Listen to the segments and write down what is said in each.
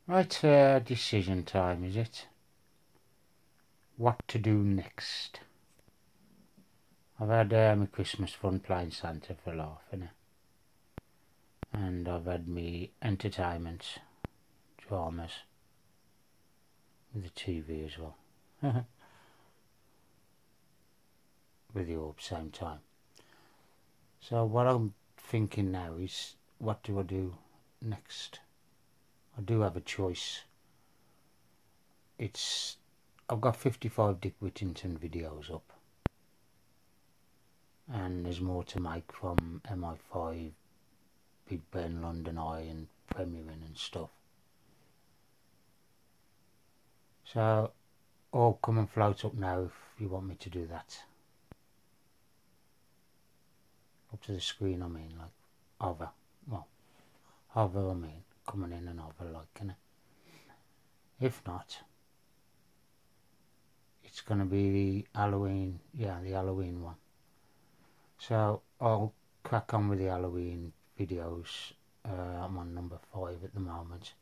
Right, decision time, is it? What to do next? I've had my Christmas fun playing Santa for a laugh, innit? And I've had me entertainment, dramas, with the TV as well. With you all at the same time. So what I'm thinking now is, what do I do next? I do have a choice. I've got 55 Dick Whittington videos up, and there's more to make from MI5, Big Ben, London Eye and premiering and stuff. So all come and float up now if you want me to do that. Up to the screen, I mean, like hover. Well, hover, I mean, coming in and hover, like, innit? If not, it's going to be the Halloween, yeah, the Halloween one. So I'll crack on with the Halloween videos. I'm on number 5 at the moment.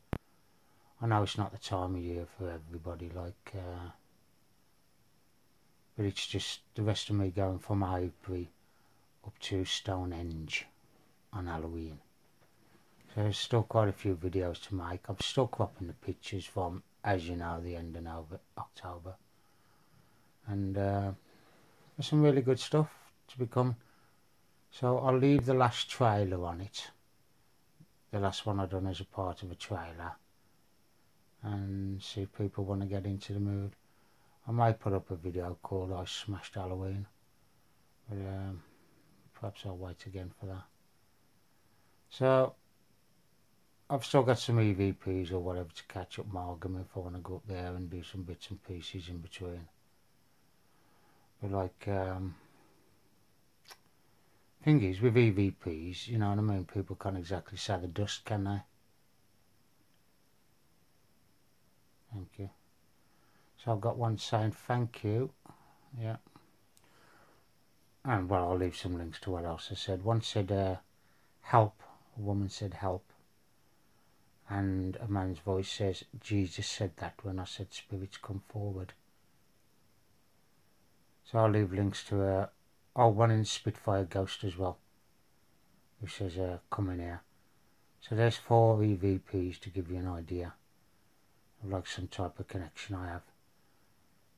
I know it's not the time of year for everybody, like, but it's just the rest of me going from Avebury up to Stonehenge on Halloween. So there's still quite a few videos to make. I'm still cropping the pictures from, as you know, the end of October. And there's some really good stuff to be coming. So I'll leave the last trailer on it. The last one I've done as a part of a trailer. And see if people want to get into the mood. I might put up a video called I Smashed Halloween. But perhaps I'll wait again for that. So I've still got some EVPs or whatever to catch up Margam if I want to go up there and do some bits and pieces in between. But like, thing is, with EVPs, you know what I mean, people can't exactly say the dust, can they? Thank you. So I've got one saying thank you. Yeah. And well, I'll leave some links to what else I said. One said help. A woman said help. And a man's voice says, Jesus said that when I said spirits come forward. So I'll leave links to one in Spitfire Ghost as well, who says come in here. So there's 4 EVPs to give you an idea of like some type of connection I have,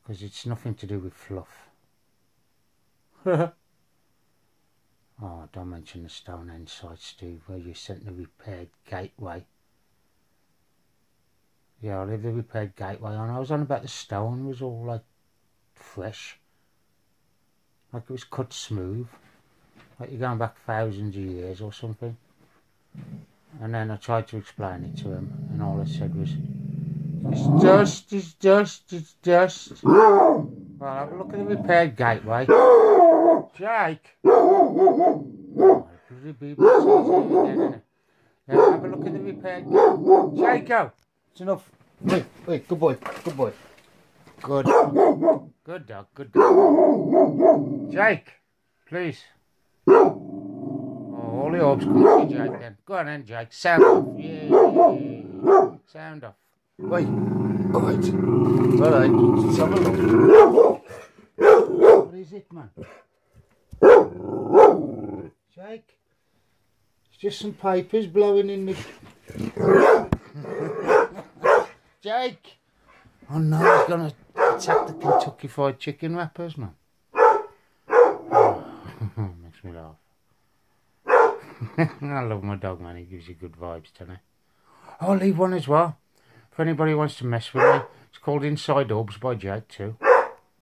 because it's nothing to do with fluff. Oh, don't mention the Stonehenge site, Steve, where you sent the repaired gateway. Yeah, I'll leave the repaired gateway on. I was on about the stone, it was all like fresh. Like it was cut smooth. Like you're going back thousands of years or something. And then I tried to explain it to him, and all I said was, it's dust, it's dust, it's dust. Well, have a look at the repaired gateway. Jake! Oh, yeah, have a look at the repaired gateway. Jaco! It's enough. Wait, good boy, good boy. Good. Good dog, good dog. Jake, please. Oh, all the orbs come to you, Jake, then. Go on then, Jake. Sound off. Yay. Sound off. Wait. Alright. Alright, let's have a look. What is it, man? Jake? It's just some papers blowing in the... Jake! Oh no, he's gonna attack the Kentucky Fried Chicken wrappers, man. Oh, makes me laugh. I love my dog, man. He gives you good vibes, doesn't he? I'll leave one as well. If anybody wants to mess with me, it's called Inside Orbs by Jake too.